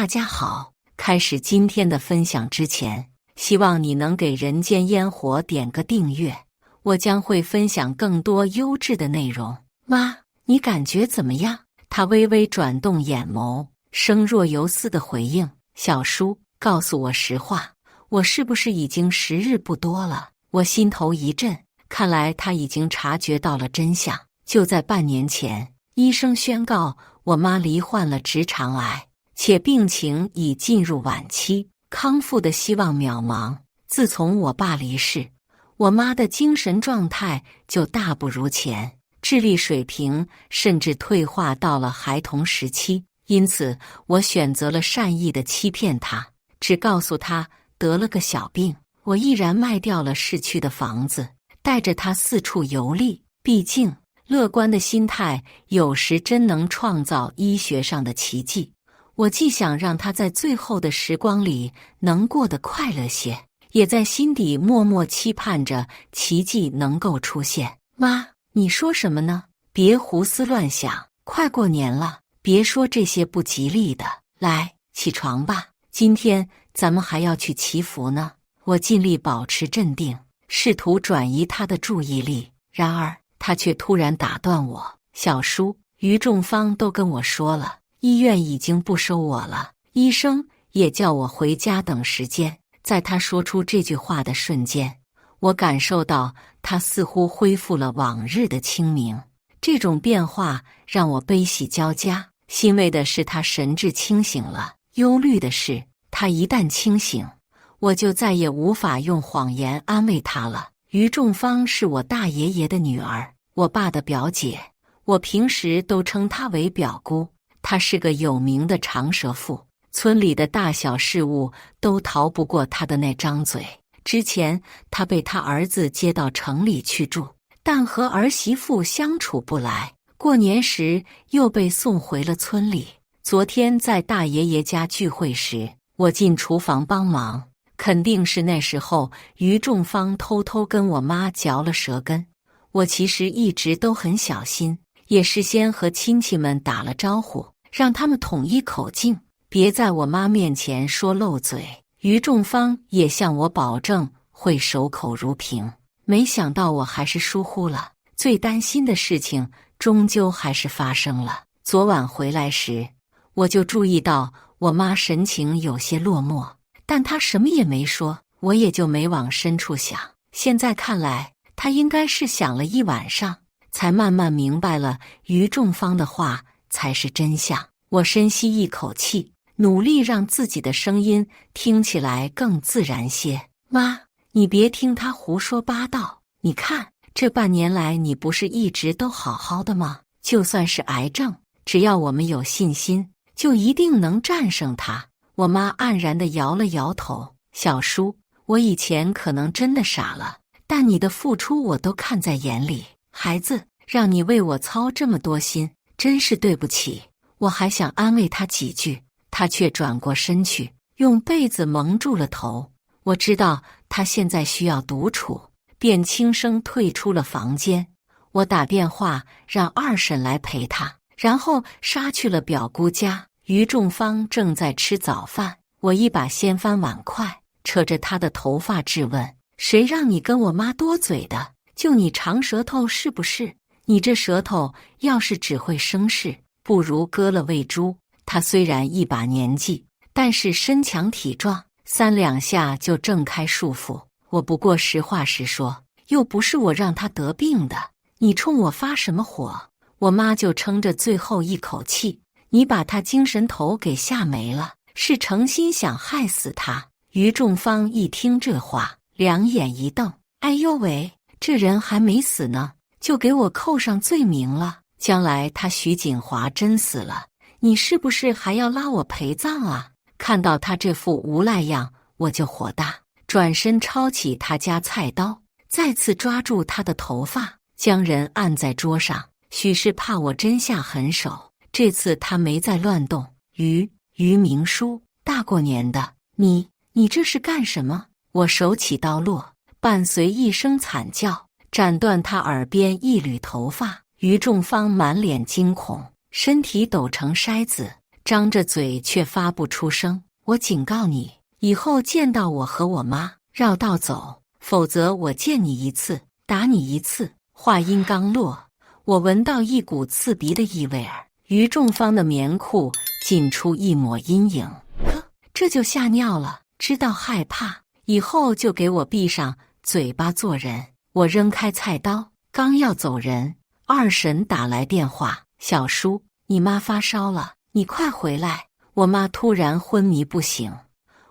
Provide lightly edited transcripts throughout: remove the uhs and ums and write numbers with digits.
大家好，开始今天的分享之前，希望你能给人间烟火点个订阅，我将会分享更多优质的内容。妈，你感觉怎么样？他微微转动眼眸，声若游丝的回应：小叔，告诉我实话，我是不是已经时日不多了？我心头一震，看来他已经察觉到了真相。就在半年前，医生宣告我妈罹患了直肠癌，且病情已进入晚期，康复的希望渺茫。自从我爸离世，我妈的精神状态就大不如前，智力水平甚至退化到了孩童时期。因此，我选择了善意的欺骗她，只告诉她得了个小病。我毅然卖掉了市区的房子，带着她四处游历。毕竟，乐观的心态有时真能创造医学上的奇迹。我既想让她在最后的时光里能过得快乐些，也在心底默默期盼着奇迹能够出现。妈，你说什么呢？别胡思乱想，快过年了，别说这些不吉利的。来，起床吧，今天咱们还要去祈福呢。我尽力保持镇定，试图转移他的注意力，然而他却突然打断我：小叔，于仲芳都跟我说了，医院已经不收我了，医生也叫我回家等时间。在他说出这句话的瞬间，我感受到他似乎恢复了往日的清明。这种变化让我悲喜交加，欣慰的是他神志清醒了，忧虑的是他一旦清醒，我就再也无法用谎言安慰他了。于仲芳是我大爷爷的女儿，我爸的表姐，我平时都称她为表姑。她是个有名的长舌妇，村里的大小事务都逃不过她的那张嘴。之前她被她儿子接到城里去住，但和儿媳妇相处不来，过年时又被送回了村里。昨天在大爷爷家聚会时，我进厨房帮忙，肯定是那时候于仲芳偷偷跟我妈嚼了舌根。我其实一直都很小心，也事先和亲戚们打了招呼，让他们统一口径，别在我妈面前说漏嘴。于仲芳也向我保证会守口如瓶。没想到我还是疏忽了，最担心的事情终究还是发生了。昨晚回来时，我就注意到我妈神情有些落寞，但她什么也没说，我也就没往深处想。现在看来，她应该是想了一晚上，才慢慢明白了于仲芳的话才是真相。我深吸一口气，努力让自己的声音听起来更自然些。妈，你别听他胡说八道，你看，这半年来你不是一直都好好的吗？就算是癌症，只要我们有信心，就一定能战胜它。我妈黯然地摇了摇头：小叔，我以前可能真的傻了，但你的付出我都看在眼里。孩子，让你为我操这么多心，真是对不起。我还想安慰他几句，他却转过身去，用被子蒙住了头。我知道他现在需要独处，便轻声退出了房间。我打电话让二婶来陪他，然后杀去了表姑家。于仲芳正在吃早饭，我一把掀翻碗筷，扯着她的头发质问：谁让你跟我妈多嘴的？就你长舌头是不是？你这舌头要是只会生事，不如割了喂猪。她虽然一把年纪，但是身强体壮，三两下就挣开束缚。我不过实话实说，又不是我让她得病的，你冲我发什么火？我妈就撑着最后一口气：你把她精神头给吓没了，是诚心想害死她。于仲芳一听这话，两眼一瞪：哎呦喂，这人还没死呢，就给我扣上罪名了。将来他徐锦华真死了，你是不是还要拉我陪葬啊？看到他这副无赖样，我就火大，转身抄起他家菜刀，再次抓住他的头发，将人按在桌上。许是怕我真下狠手，这次他没再乱动。于明书，大过年的，你这是干什么？我手起刀落，伴随一声惨叫，斩断他耳边一缕头发。于仲芳满脸惊恐，身体抖成筛子，张着嘴却发不出声。我警告你，以后见到我和我妈，绕道走，否则我见你一次，打你一次。话音刚落，我闻到一股刺鼻的异味儿，于仲方的棉裤浸出一抹阴影。这就吓尿了，知道害怕，以后就给我闭上嘴巴做人。我扔开菜刀，刚要走人，二婶打来电话：小叔，你妈发烧了，你快回来。我妈突然昏迷不醒，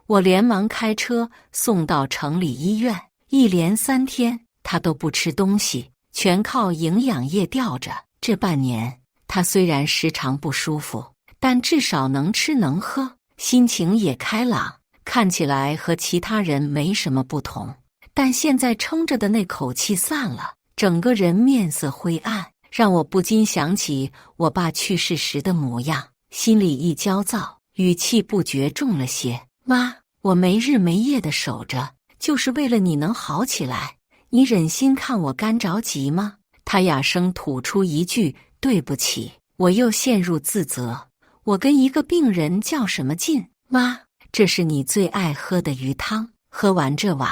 我连忙开车送到城里医院。一连3天，她都不吃东西，全靠营养液吊着。这半年，她虽然时常不舒服，但至少能吃能喝，心情也开朗，看起来和其他人没什么不同。但现在撑着的那口气散了，整个人面色灰暗，让我不禁想起我爸去世时的模样，心里一焦躁，语气不觉重了些。妈，我没日没夜的守着，就是为了你能好起来，你忍心看我干着急吗？他哑声吐出一句对不起，我又陷入自责。我跟一个病人较什么劲？妈，这是你最爱喝的鱼汤，喝完这碗，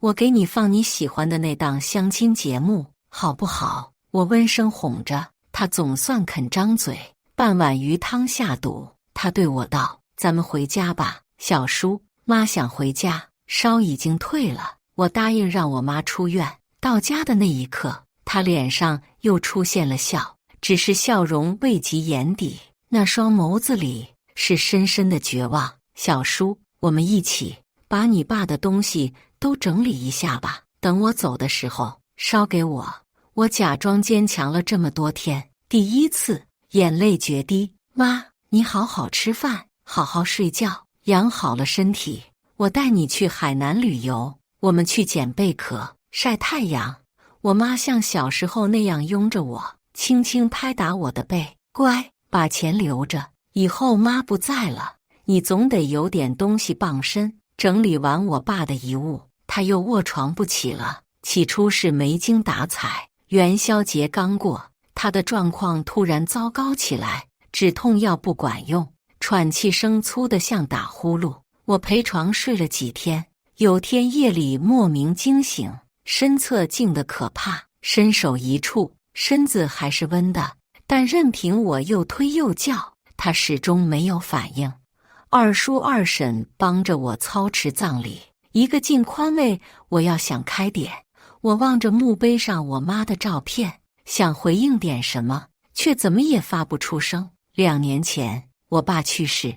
我给你放你喜欢的那档相亲节目，好不好？我温声哄着，他总算肯张嘴。半碗鱼汤下肚，他对我道：咱们回家吧，小叔，妈想回家，烧已经退了。我答应让我妈出院。到家的那一刻，他脸上又出现了笑，只是笑容未及眼底，那双眸子里是深深的绝望。小叔，我们一起把你爸的东西都整理一下吧，等我走的时候烧给我。我假装坚强了这么多天，第一次眼泪决堤。妈，你好好吃饭，好好睡觉，养好了身体，我带你去海南旅游，我们去捡贝壳，晒太阳。我妈像小时候那样拥着我，轻轻拍打我的背。乖，把钱留着，以后妈不在了，你总得有点东西傍身。整理完我爸的遗物，他又卧床不起了。起初是没精打采，元宵节刚过，他的状况突然糟糕起来，止痛药不管用，喘气声粗得像打呼噜。我陪床睡了几天，有天夜里莫名惊醒，身侧静得可怕，伸手一触，身子还是温的，但任凭我又推又叫，他始终没有反应。二叔二婶帮着我操持葬礼，一个劲宽慰我要想开点。我望着墓碑上我妈的照片，想回应点什么，却怎么也发不出声。2年前，我爸去世，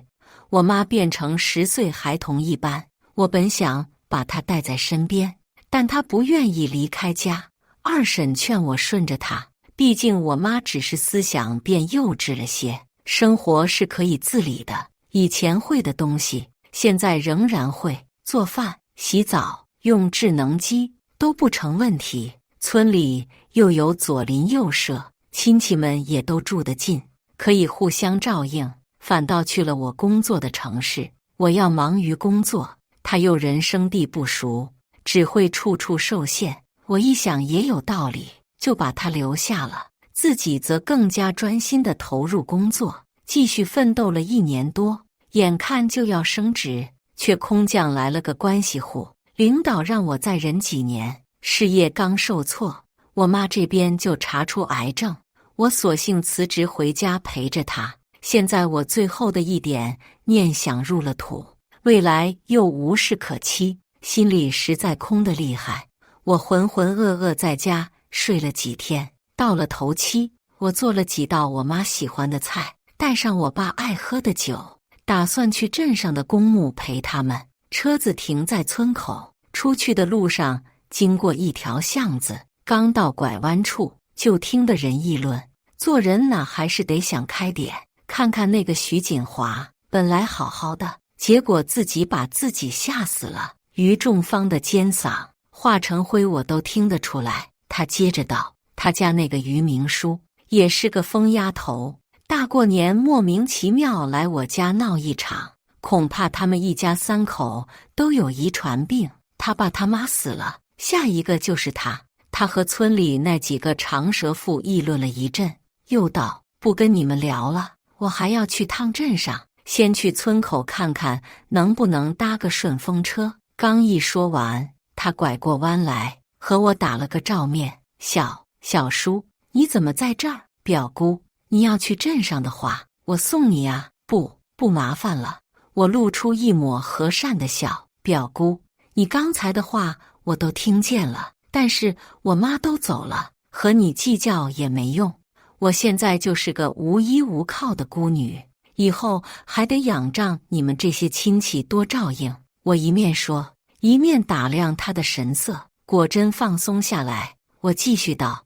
我妈变成10岁孩童一般。我本想把她带在身边，但她不愿意离开家。二婶劝我顺着她，毕竟我妈只是思想变幼稚了些，生活是可以自理的。以前会的东西，现在仍然会，做饭、洗澡、用智能机都不成问题。村里又有左邻右舍，亲戚们也都住得近，可以互相照应。反倒去了我工作的城市，我要忙于工作，他又人生地不熟，只会处处受限。我一想也有道理，就把他留下了，自己则更加专心地投入工作，继续奋斗了1年多。眼看就要升职，却空降来了个关系户，领导让我再忍几年。事业刚受挫，我妈这边就查出癌症，我索性辞职回家陪着她。现在我最后的一点念想入了土，未来又无事可期，心里实在空得厉害。我浑浑噩噩在家睡了几天，到了头七，我做了几道我妈喜欢的菜，带上我爸爱喝的酒，打算去镇上的公墓陪他们。车子停在村口，出去的路上经过一条巷子，刚到拐弯处，就听得人议论，做人哪还是得想开点，看看那个徐锦华，本来好好的，结果自己把自己吓死了。于仲方的尖嗓化成灰我都听得出来。他接着道，他家那个于明叔也是个疯丫头，大过年莫名其妙来我家闹一场，恐怕他们一家3口都有遗传病。他爸他妈死了，下一个就是他。他和村里那几个长舌妇议论了一阵，又道，不跟你们聊了，我还要去趟镇上，先去村口看看能不能搭个顺风车。刚一说完，他拐过弯来，和我打了个照面。小叔，你怎么在这儿？表姑，你要去镇上的话，我送你啊。不麻烦了。我露出一抹和善的笑。表姑，你刚才的话我都听见了，但是我妈都走了，和你计较也没用。我现在就是个无依无靠的孤女，以后还得仰仗你们这些亲戚多照应。我一面说，一面打量他的神色，果真放松下来。我继续道，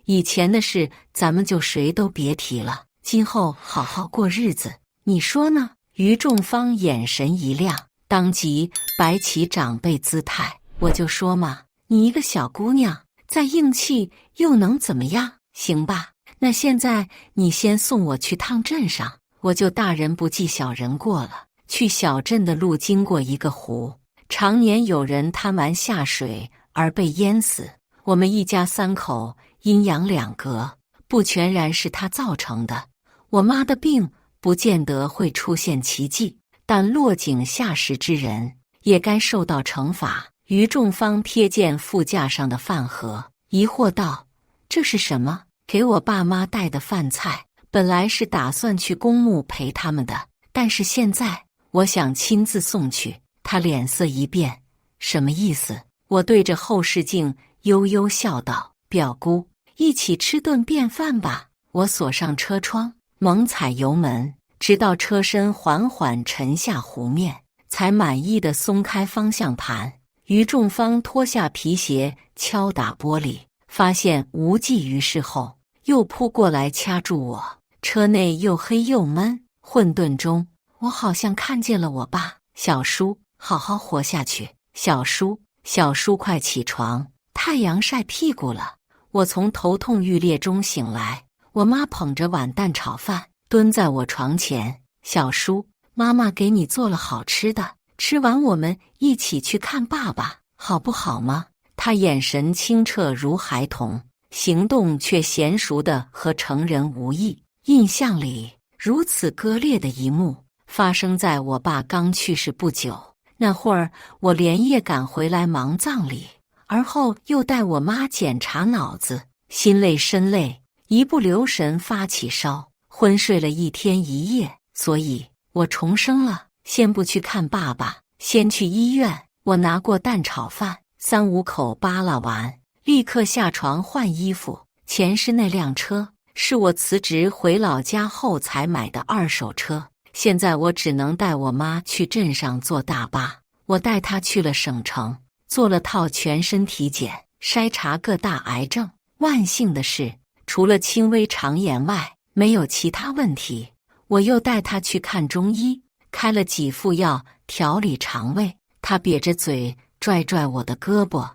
以前的事咱们就谁都别提了，今后好好过日子，你说呢？于仲方眼神一亮，当即摆起长辈姿态。我就说嘛，你一个小姑娘，再硬气又能怎么样？行吧，那现在你先送我去趟镇上，我就大人不计小人过了。去小镇的路经过一个湖，常年有人贪玩下水而被淹死。我们一家三口阴阳两隔，不全然是他造成的。我妈的病不见得会出现奇迹，但落井下石之人也该受到惩罚。于仲方瞥见副驾上的饭盒，疑惑道：“这是什么？”给我爸妈带的饭菜，本来是打算去公墓陪他们的，但是现在我想亲自送去。他脸色一变，什么意思？我对着后视镜悠悠笑道：“表姑，一起吃顿便饭吧。”我锁上车窗，猛踩油门，直到车身缓缓沉下湖面，才满意地松开方向盘。于仲方脱下皮鞋敲打玻璃，发现无济于事后，又扑过来掐住我。车内又黑又闷，混沌中我好像看见了我爸。小叔，好好活下去。小叔快起床，太阳晒屁股了。我从头痛欲裂中醒来，我妈捧着碗蛋炒饭蹲在我床前。小叔，妈妈给你做了好吃的，吃完我们一起去看爸爸，好不好吗？他眼神清澈如孩童，行动却娴熟的和成人无异。印象里如此割裂的一幕发生在我爸刚去世不久。那会儿我连夜赶回来忙葬礼，而后又带我妈检查脑子，心累身累，一不留神发起烧，昏睡了一天一夜。所以我重生了，先不去看爸爸，先去医院。我拿过蛋炒饭，3、5口扒拉完，立刻下床换衣服。前是那辆车，是我辞职回老家后才买的2手车。现在我只能带我妈去镇上坐大巴。我带她去了省城，做了套全身体检，筛查各大癌症。万幸的是，除了轻微肠炎外，没有其他问题。我又带她去看中医，开了几副药调理肠胃。她瘪着嘴拽拽我的胳膊，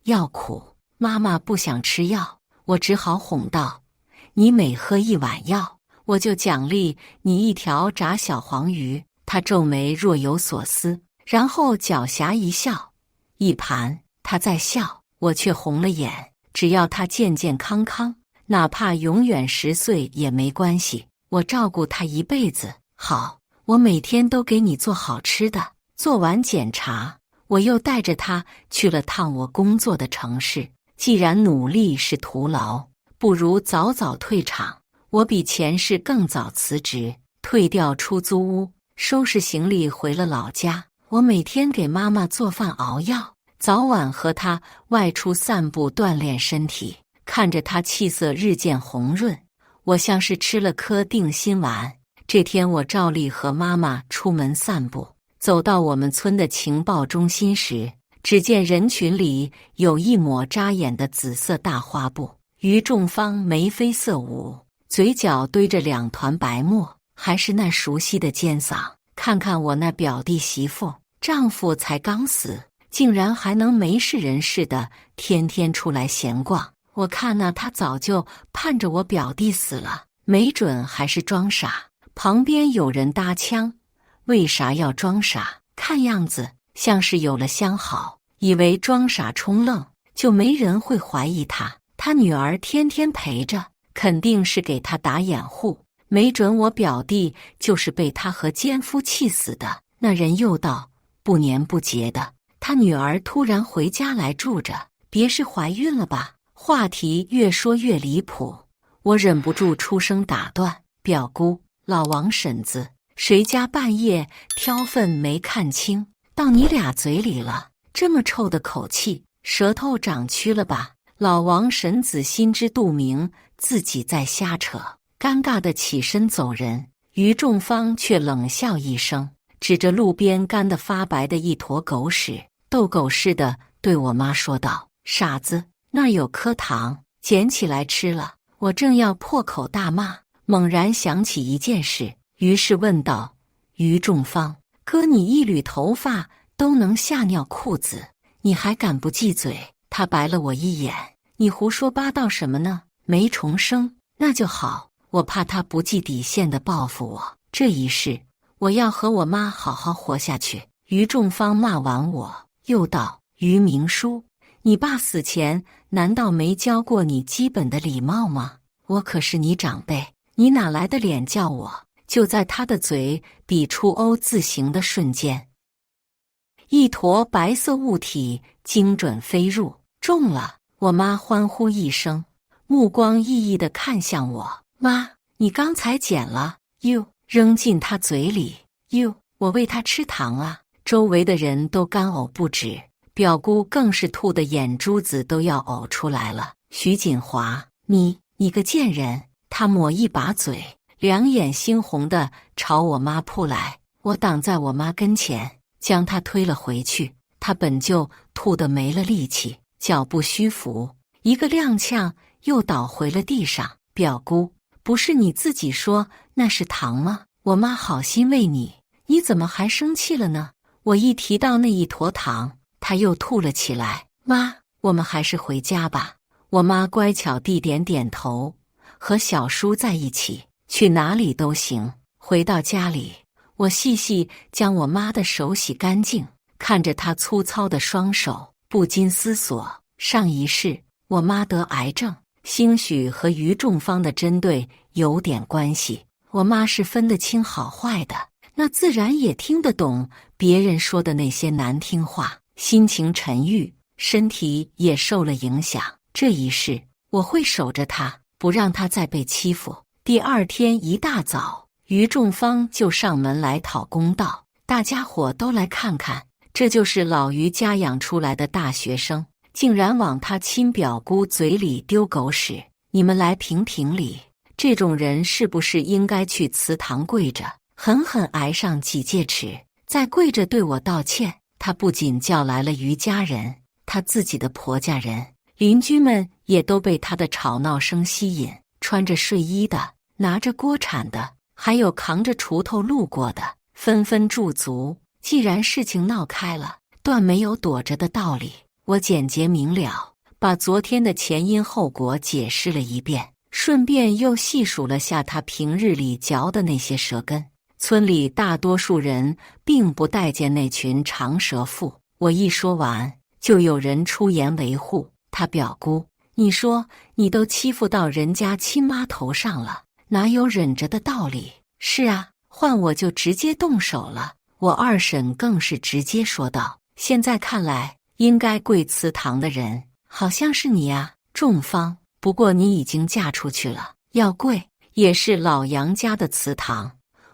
药苦，妈妈不想吃药。我只好哄道：“你每喝1碗药，我就奖励你1条炸小黄鱼。”他皱眉若有所思，然后狡黠一笑。一盘，他在笑，我却红了眼。只要他健健康康，哪怕永远10岁也没关系，我照顾他一辈子。好，我每天都给你做好吃的。做完检查，我又带着他去了趟我工作的城市。既然努力是徒劳，不如早早退场。我比前世更早辞职，退掉出租屋，收拾行李回了老家。我每天给妈妈做饭熬药，早晚和她外出散步锻炼身体。看着她气色日渐红润，我像是吃了颗定心丸。这天我照例和妈妈出门散步，走到我们村的情报中心时，只见人群里有一抹扎眼的紫色大花布。于仲方眉飞色舞，嘴角堆着2团白沫，还是那熟悉的尖嗓。看看我那表弟媳妇，丈夫才刚死，竟然还能没事人似的天天出来闲逛。我看呢，他早就盼着我表弟死了，没准还是装傻。旁边有人搭腔：“为啥要装傻？看样子像是有了相好，以为装傻充愣就没人会怀疑他。他女儿天天陪着，肯定是给他打掩护。没准我表弟就是被他和奸夫气死的。”那人又道：“不年不节的，他女儿突然回家来住着，别是怀孕了吧？”话题越说越离谱，我忍不住出声打断：“表姑、老王婶子，谁家半夜挑粪没看清，到你俩嘴里了？这么臭的口气，舌头长蛆了吧？”老王婶子心知肚明，自己在瞎扯，尴尬的起身走人。于仲方却冷笑一声，指着路边干得发白的一坨狗屎，逗狗似的对我妈说道：“傻子，那儿有颗糖，捡起来吃了。”我正要破口大骂，猛然想起一件事，于是问道：“于仲方，哥你一缕头发都能吓尿裤子，你还敢不忌嘴？”他白了我一眼：“你胡说八道什么呢？没重生，那就好。我怕他不计底线的报复我，这一世我要和我妈好好活下去。”于仲方骂完我，又道：“于明书，你爸死前难道没教过你基本的礼貌吗？我可是你长辈，你哪来的脸叫我？”就在他的嘴比出 O 字形的瞬间，一坨白色物体精准飞入，中了！我妈欢呼一声，目光熠熠地看向我：“妈，你刚才捡了？”哟，扔进他嘴里。哟，我喂他吃糖啊！周围的人都干呕不止，表姑更是吐得眼珠子都要呕出来了。徐锦华，你个贱人！他抹一把嘴，两眼猩红的朝我妈扑来。我挡在我妈跟前，将她推了回去。她本就吐得没了力气，脚步虚浮，一个踉跄又倒回了地上。表姑，不是你自己说那是糖吗？我妈好心喂你，你怎么还生气了呢？我一提到那一坨糖，她又吐了起来。妈，我们还是回家吧。我妈乖巧地点点头，和小叔在一起，去哪里都行。回到家里，我细细将我妈的手洗干净，看着她粗糙的双手，不禁思索：上一世我妈得癌症，兴许和于仲方的针对有点关系。我妈是分得清好坏的，那自然也听得懂别人说的那些难听话，心情沉郁，身体也受了影响。这一世我会守着她，不让她再被欺负。第二天一大早，于仲方就上门来讨公道，大家伙都来看看，这就是老于家养出来的大学生，竟然往他亲表姑嘴里丢狗屎！你们来评评理，这种人是不是应该去祠堂跪着，狠狠挨上几戒尺，再跪着对我道歉？他不仅叫来了于家人，他自己的婆家人、邻居们也都被他的吵闹声吸引，穿着睡衣的，拿着锅铲的，还有扛着锄头路过的，纷纷驻足。既然事情闹开了，断没有躲着的道理。我简洁明了，把昨天的前因后果解释了一遍，顺便又细数了下他平日里嚼的那些舌根。村里大多数人并不待见那群长舌妇。我一说完，就有人出言维护他表姑：“你说你都欺负到人家亲妈头上了，哪有忍着的道理？”是啊，换我就直接动手了。我二婶更是直接说道：“现在看来，应该跪祠堂的人好像是你啊，仲方。不过你已经嫁出去了，要跪也是老杨家的祠堂。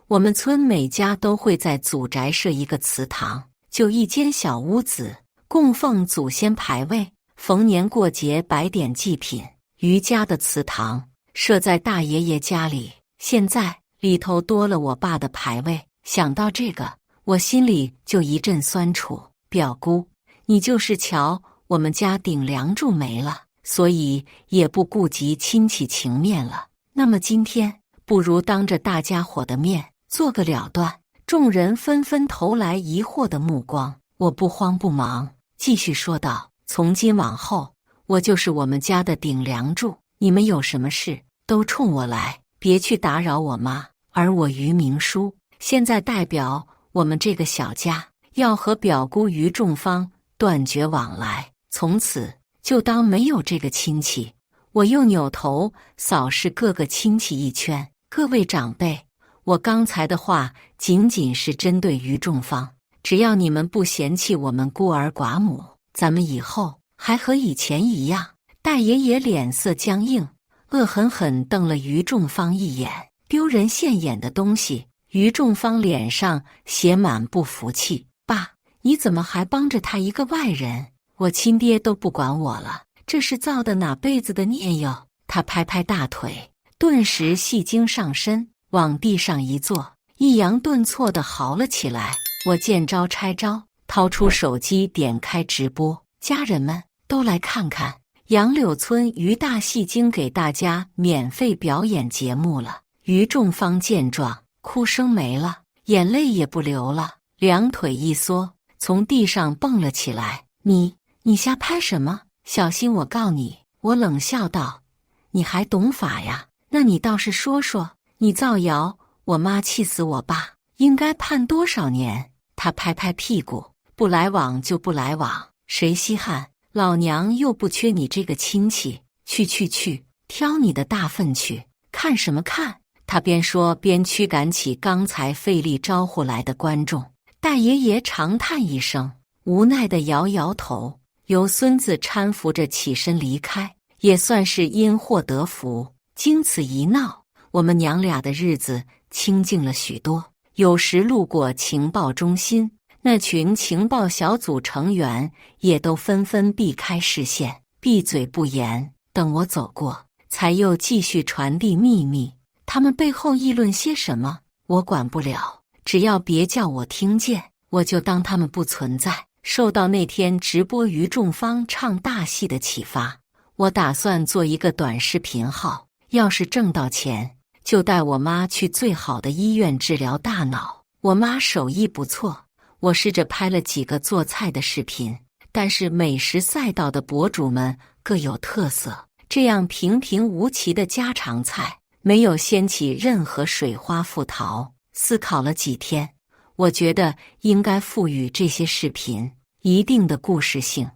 我们村每家都会在祖宅设一个祠堂，就一间小屋子，供奉祖先牌位，逢年过节摆点祭品。于家的祠堂设在大爷爷家里，现在里头多了我爸的牌位。想到这个，我心里就一阵酸楚。表姑，你就是瞧我们家顶梁柱没了，所以也不顾及亲戚情面了。那么今天不如当着大家伙的面做个了断。众人纷纷投来疑惑的目光，我不慌不忙，继续说道：“从今往后，我就是我们家的顶梁柱，你们有什么事都冲我来，别去打扰我妈。而我于明书现在代表我们这个小家，要和表姑于仲方断绝往来，从此就当没有这个亲戚。”我又扭头扫视各个亲戚一圈，各位长辈，我刚才的话仅仅是针对于仲方，只要你们不嫌弃我们孤儿寡母，咱们以后还和以前一样。戴爷爷脸色僵硬，恶狠狠瞪了于仲方一眼。丢人现眼的东西！于仲方脸上写满不服气。爸，你怎么还帮着他一个外人？我亲爹都不管我了，这是造的哪辈子的孽哟！他拍拍大腿，顿时戏精上身，往地上一坐，抑扬顿挫地嚎了起来。我见招拆招，掏出手机点开直播，家人们都来看看杨柳村于大戏精给大家免费表演节目了。于仲方见状，哭声没了，眼泪也不流了，两腿一缩，从地上蹦了起来。你瞎拍什么？小心我告你！我冷笑道。你还懂法呀？那你倒是说说，你造谣，我妈气死我爸，应该判多少年？他拍拍屁股，不来往就不来往，谁稀罕？老娘又不缺你这个亲戚，去，挑你的大粪去！看什么看？他边说边驱赶起刚才费力招呼来的观众。戴爷爷长叹一声，无奈地摇摇头，由孙子搀扶着起身离开，也算是因祸得福。经此一闹，我们娘俩的日子清静了许多。有时路过情报中心，那群情报小组成员也都纷纷避开视线，闭嘴不言。等我走过，才又继续传递秘密。他们背后议论些什么，我管不了，只要别叫我听见，我就当他们不存在。受到那天直播于仲方唱大戏的启发，我打算做一个短视频号，要是挣到钱，就带我妈去最好的医院治疗大脑。我妈手艺不错，我试着拍了几个做菜的视频，但是美食赛道的博主们各有特色，这样平平无奇的家常菜没有掀起任何水花赴陶。思考了几天，我觉得应该赋予这些视频一定的故事性。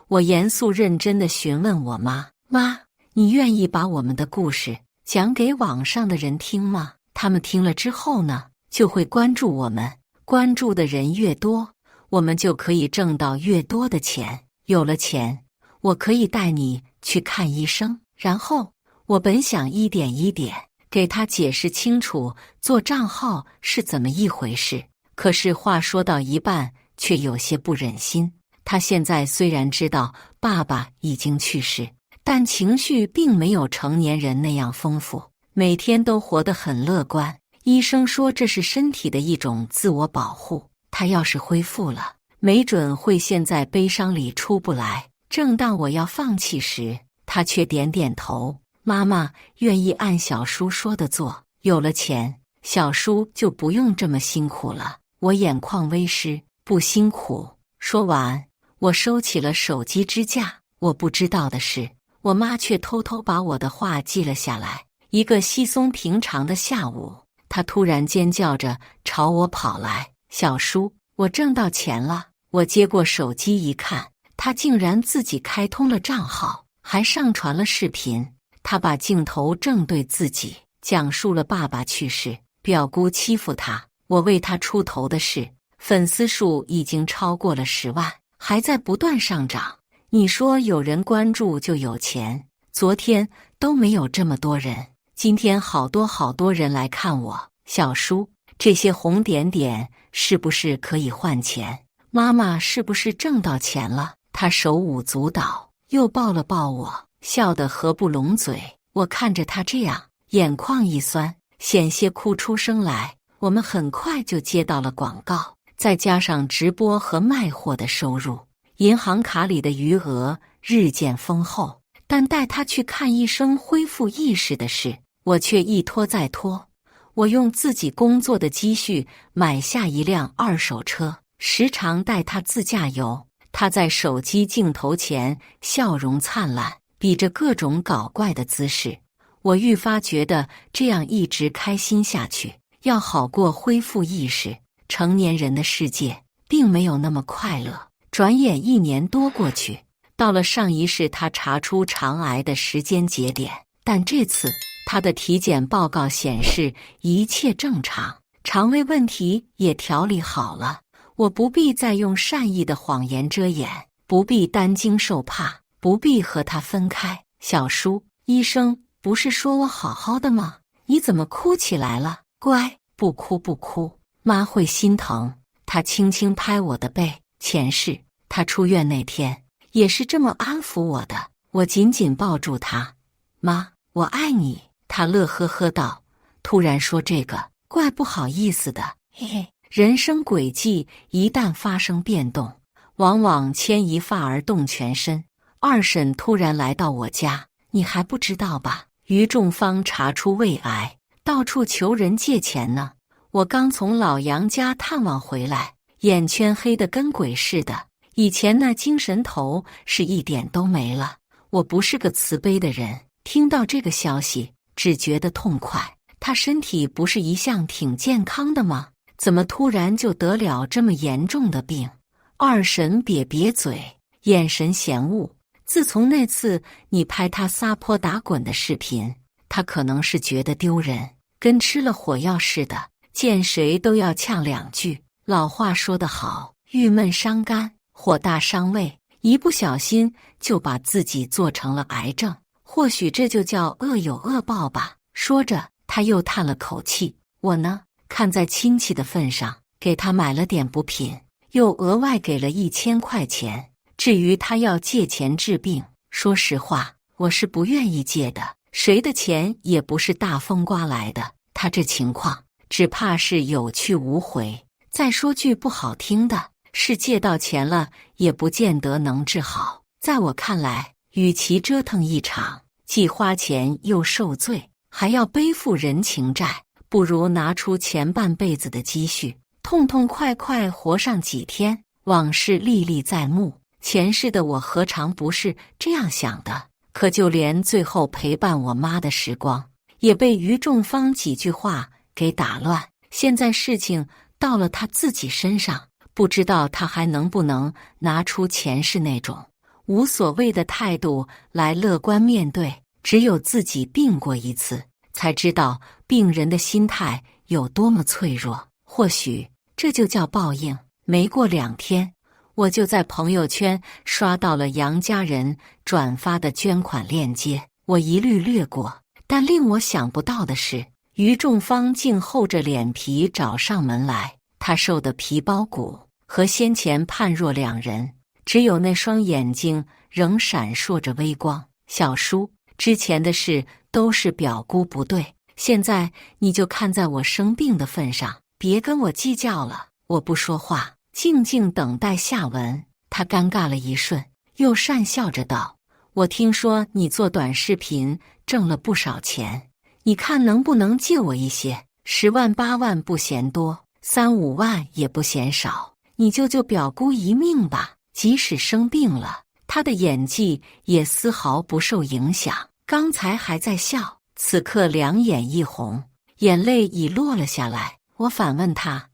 我严肃认真地询问我妈：妈，你愿意把我们的故事讲给网上的人听吗？他们听了之后呢，就会关注我们，关注的人越多，我们就可以挣到越多的钱。有了钱，我可以带你去看医生。然后我本想一点一点给他解释清楚做账号是怎么一回事，可是话说到一半却有些不忍心。他现在虽然知道爸爸已经去世，但情绪并没有成年人那样丰富，每天都活得很乐观。医生说这是身体的一种自我保护，他要是恢复了，没准会陷在悲伤里出不来。正当我要放弃时，他却点点头。妈妈愿意按小叔说的做，有了钱，小叔就不用这么辛苦了。我眼眶微湿，不辛苦。说完，我收起了手机支架。我不知道的是，我妈却偷偷把我的话记了下来。一个稀松平常的下午，她突然尖叫着朝我跑来：小叔，我挣到钱了！我接过手机一看，她竟然自己开通了账号，还上传了视频。他把镜头正对自己，讲述了爸爸去世，表姑欺负他，我为他出头的事。粉丝数已经超过了10万，还在不断上涨。你说有人关注就有钱，昨天都没有这么多人，今天好多人来看我。小叔，这些红点点是不是可以换钱？妈妈是不是挣到钱了？他手舞足蹈，又抱了抱我，笑得合不拢嘴。我看着他这样，眼眶一酸，险些哭出声来。我们很快就接到了广告，再加上直播和卖货的收入，银行卡里的余额日渐丰厚。但带他去看医生恢复意识的事，我却一拖再拖。我用自己工作的积蓄买下一辆2手车，时常带他自驾游。他在手机镜头前笑容灿烂，比着各种搞怪的姿势。我愈发觉得这样一直开心下去，要好过恢复意识。成年人的世界并没有那么快乐。转眼1年多过去，到了上一世他查出肠癌的时间节点，但这次他的体检报告显示一切正常，肠胃问题也调理好了。我不必再用善意的谎言遮掩，不必担惊受怕，不必和他分开。小叔，医生不是说我好好的吗？你怎么哭起来了？乖，不哭不哭，妈会心疼。他轻轻拍我的背。前世他出院那天也是这么安抚我的。我紧紧抱住他，妈，我爱你。他乐呵呵道，突然说这个，怪不好意思的。嘿嘿，人生轨迹一旦发生变动，往往牵一发而动全身。二婶突然来到我家，你还不知道吧？于仲方查出胃癌，到处求人借钱呢。我刚从老杨家探望回来，眼圈黑得跟鬼似的，以前那精神头是一点都没了。我不是个慈悲的人，听到这个消息只觉得痛快。他身体不是一向挺健康的吗？怎么突然就得了这么严重的病？二婶瘪嘴，眼神嫌恶。自从那次你拍他撒泼打滚的视频，他可能是觉得丢人，跟吃了火药似的，见谁都要呛两句。老话说得好，郁闷伤肝，火大伤胃，一不小心就把自己做成了癌症。或许这就叫恶有恶报吧。说着，他又叹了口气。我呢，看在亲戚的份上，给他买了点补品，又额外给了1000块钱。至于他要借钱治病，说实话，我是不愿意借的。谁的钱也不是大风刮来的，他这情况，只怕是有去无回。再说句不好听的，是借到钱了，也不见得能治好。在我看来，与其折腾一场，既花钱又受罪，还要背负人情债，不如拿出前半辈子的积蓄，痛痛快快活上几天。往事历历在目，前世的我何尝不是这样想的？可就连最后陪伴我妈的时光，也被于仲方几句话给打乱。现在事情到了他自己身上，不知道他还能不能拿出前世那种无所谓的态度来乐观面对。只有自己病过一次，才知道病人的心态有多么脆弱。或许这就叫报应。没过2天，我就在朋友圈刷到了杨家人转发的捐款链接。我一律略过，但令我想不到的是，于仲方竟厚着脸皮找上门来。他瘦得皮包骨，和先前判若两人，只有那双眼睛仍闪烁着微光。小叔，之前的事都是表姑不对，现在你就看在我生病的份上，别跟我计较了。我不说话，静静等待下文。他尴尬了一瞬，又讪笑着道，我听说你做短视频挣了不少钱，你看能不能借我一些？10万8万不嫌多，3、5万也不嫌少，你救救表姑一命吧。即使生病了，他的演技也丝毫不受影响。刚才还在笑，此刻两眼一红，眼泪已落了下来。我反问他，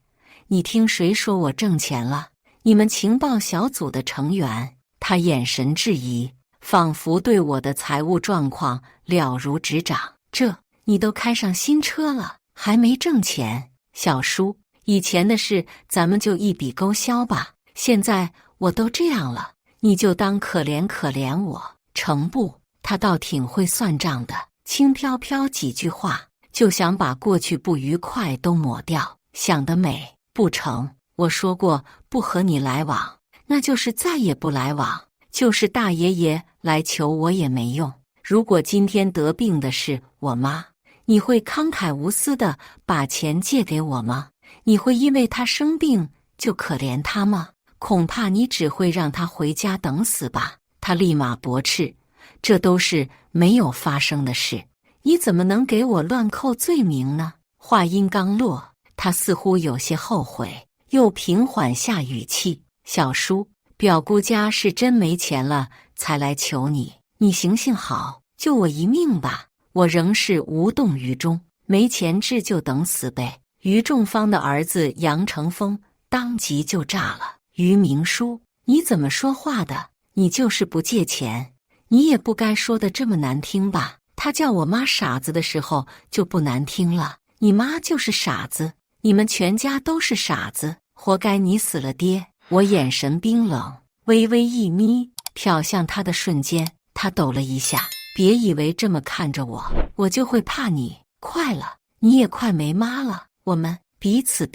你听谁说我挣钱了？你们情报小组的成员。他眼神质疑，仿佛对我的财务状况了如指掌。这，你都开上新车了，还没挣钱？小叔，以前的事咱们就一笔勾销吧。现在我都这样了，你就当可怜可怜我，成不？他倒挺会算账的，轻飘飘几句话，就想把过去不愉快都抹掉，想得美。不成，我说过不和你来往，那就是再也不来往。就是大爷爷来求我也没用。如果今天得病的是我妈，你会慷慨无私的把钱借给我吗？你会因为她生病就可怜她吗？恐怕你只会让她回家等死吧。他立马驳斥，这都是没有发生的事，你怎么能给我乱扣罪名呢？话音刚落，他似乎有些后悔，又平缓下语气，小叔，表姑家是真没钱了才来求你，你行行好，救我一命吧。我仍是无动于衷，没钱治就等死呗。于仲方的儿子杨成风当即就炸了，于明书，你怎么说话的？你就是不借钱，你也不该说的这么难听吧。他叫我妈傻子的时候就不难听了。你妈就是傻子，你们全家都是傻子，活该你死了爹。我眼神冰冷，微微一眯，瞟向他的瞬间，他抖了一下。别以为这么看着我，我就会怕你。快了，你也快没妈了，我们彼此。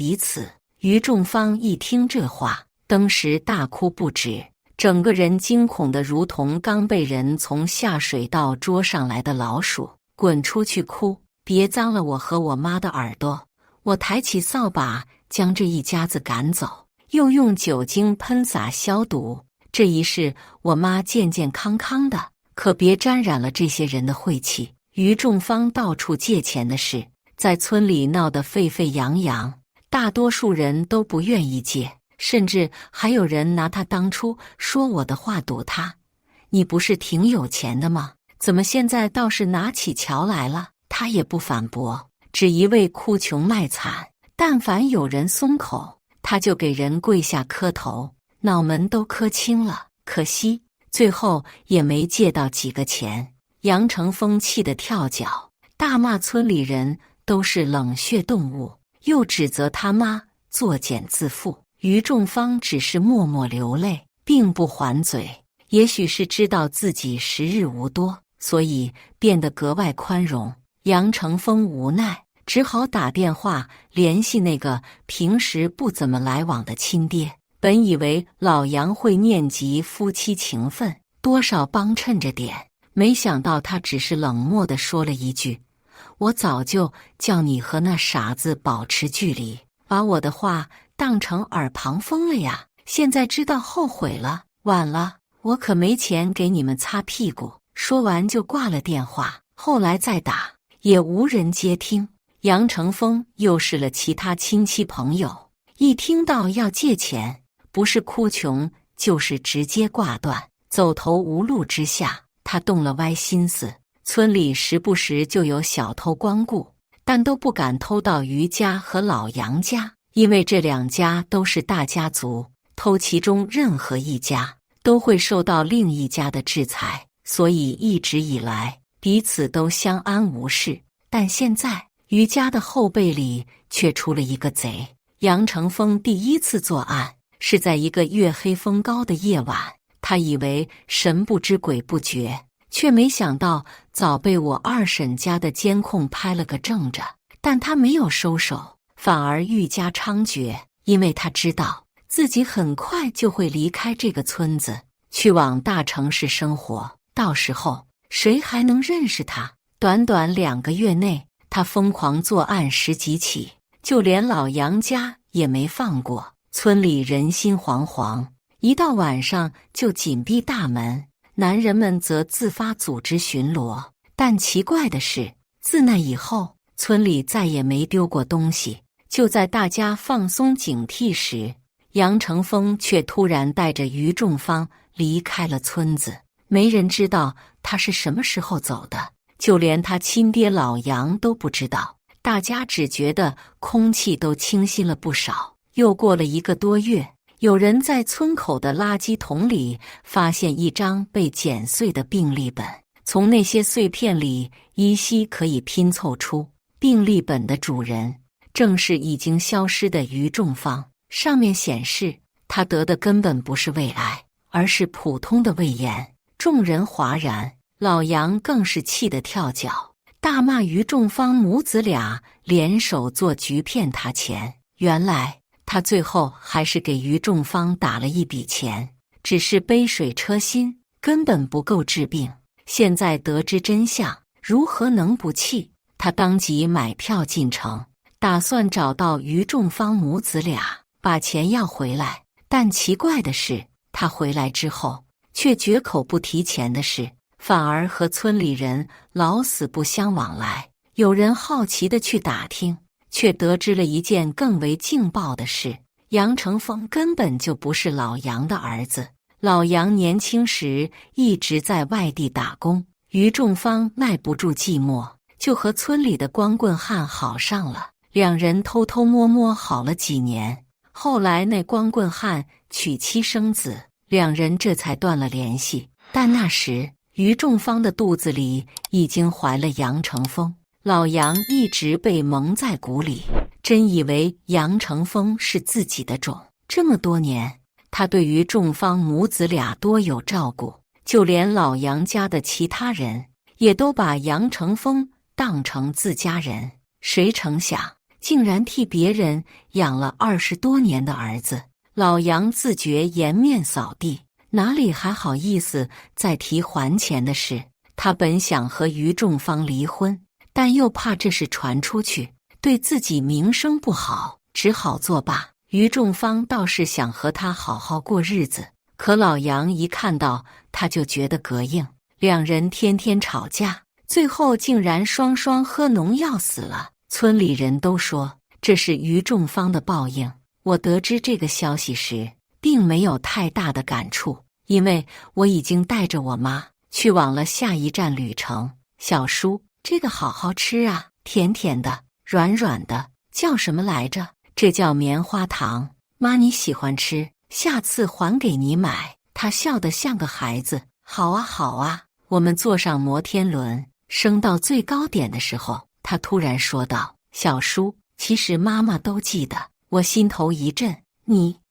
于仲方一听这话，当时大哭不止，整个人惊恐的如同刚被人从下水道捉上来的老鼠。滚出去哭，别脏了我和我妈的耳朵。我抬起扫把将这一家子赶走，又用酒精喷洒消毒。这一世我妈健健康康的，可别沾染了这些人的晦气。于仲方到处借钱的事，在村里闹得沸沸扬扬，大多数人都不愿意借，甚至还有人拿他当初说我的话堵他。你不是挺有钱的吗？怎么现在倒是拿起桥来了？他也不反驳，只一味哭穷卖惨。但凡有人松口，他就给人跪下磕头，脑门都磕青了。可惜最后也没借到几个钱。杨成风气得跳脚，大骂村里人都是冷血动物，又指责他妈作茧自缚。于仲方只是默默流泪，并不还嘴。也许是知道自己时日无多，所以变得格外宽容。杨成风无奈，只好打电话联系那个平时不怎么来往的亲爹。本以为老杨会念及夫妻情分，多少帮衬着点，没想到他只是冷漠地说了一句：我早就叫你和那傻子保持距离，把我的话当成耳旁风了呀，现在知道后悔了，晚了，我可没钱给你们擦屁股。说完就挂了电话，后来再打也无人接听。杨成风又试了其他亲戚朋友，一听到要借钱，不是哭穷就是直接挂断。走投无路之下，他动了歪心思。村里时不时就有小偷光顾，但都不敢偷到于家和老杨家，因为这两家都是大家族，偷其中任何一家都会受到另一家的制裁，所以一直以来彼此都相安无事。但现在于家的后背里却出了一个贼。杨成风第一次作案是在一个月黑风高的夜晚，他以为神不知鬼不觉，却没想到早被我二婶家的监控拍了个正着。但他没有收手，反而愈加猖獗，因为他知道自己很快就会离开这个村子，去往大城市生活，到时候谁还能认识他？短短2个月内，他疯狂作案10几起，就连老杨家也没放过。村里人心惶惶，一到晚上就紧闭大门，男人们则自发组织巡逻。但奇怪的是，自那以后，村里再也没丢过东西。就在大家放松警惕时，杨成风却突然带着于仲方离开了村子。没人知道他是什么时候走的，就连他亲爹老杨都不知道。大家只觉得空气都清新了不少。又过了1个多月，有人在村口的垃圾桶里发现一张被剪碎的病历本，从那些碎片里依稀可以拼凑出病历本的主人正是已经消失的于仲方。上面显示他得的根本不是胃癌，而是普通的胃炎。众人哗然，老杨更是气得跳脚，大骂于仲方母子俩联手做局骗他钱。原来他最后还是给于仲方打了一笔钱，只是杯水车薪，根本不够治病。现在得知真相，如何能不气？他当即买票进城，打算找到于仲方母子俩，把钱要回来。但奇怪的是，他回来之后却绝口不提钱的事，反而和村里人老死不相往来。有人好奇地去打听，却得知了一件更为劲爆的事：杨成风根本就不是老杨的儿子。老杨年轻时一直在外地打工，于仲方耐不住寂寞，就和村里的光棍汉好上了。两人偷偷摸摸好了几年，后来那光棍汉娶妻生子，两人这才断了联系。但那时于仲方的肚子里已经怀了杨成风，老杨一直被蒙在鼓里，真以为杨成风是自己的种。这么多年，他对于仲方母子俩多有照顾，就连老杨家的其他人也都把杨成风当成自家人。谁成想，竟然替别人养了20多年的儿子。老杨自觉颜面扫地，哪里还好意思再提还钱的事。他本想和于仲方离婚，但又怕这事传出去，对自己名声不好，只好作罢。于仲方倒是想和他好好过日子，可老杨一看到他就觉得膈应，两人天天吵架，最后竟然双双喝农药死了。村里人都说这是于仲方的报应。我得知这个消息时，并没有太大的感触，因为我已经带着我妈去往了下一站旅程。小叔，这个好好吃啊，甜甜的，软软的，叫什么来着？这叫棉花糖。妈，你喜欢吃，下次还给你买。他笑得像个孩子。好啊，好啊。我们坐上摩天轮，升到最高点的时候，他突然说道：“小叔，其实妈妈都记得。”我心头一震，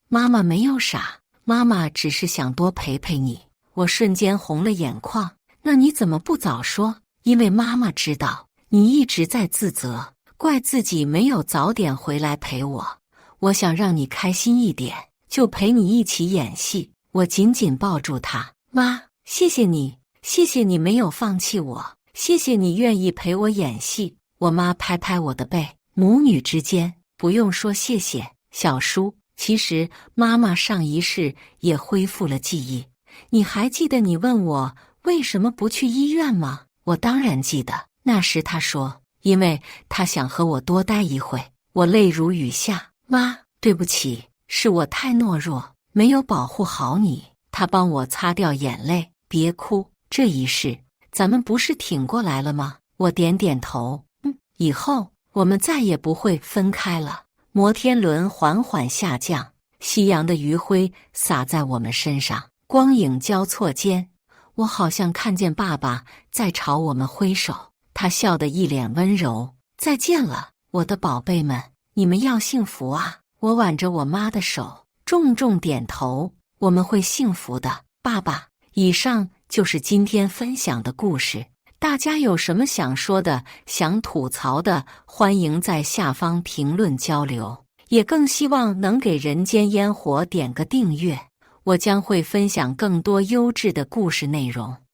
妈妈没有傻，妈妈只是想多陪陪你。我瞬间红了眼眶。那你怎么不早说？因为妈妈知道你一直在自责，怪自己没有早点回来陪我。我想让你开心一点，就陪你一起演戏。我紧紧抱住她，妈，谢谢你，谢谢你没有放弃我，谢谢你愿意陪我演戏。我妈拍拍我的背，母女之间不用说谢谢。小叔，其实妈妈上一世也恢复了记忆。你还记得你问我为什么不去医院吗？我当然记得。那时她说，因为她想和我多待一会。我泪如雨下。妈，对不起，是我太懦弱，没有保护好你。她帮我擦掉眼泪。别哭，这一世咱们不是挺过来了吗？我点点头。以后我们再也不会分开了。摩天轮缓缓下降，夕阳的余晖洒在我们身上，光影交错间，我好像看见爸爸在朝我们挥手。他笑得一脸温柔。再见了，我的宝贝们，你们要幸福啊！我挽着我妈的手，重重点头。我们会幸福的，爸爸。以上就是今天分享的故事。大家有什么想说的、想吐槽的，欢迎在下方评论交流。也更希望能给人间烟火点个订阅，我将会分享更多优质的故事内容。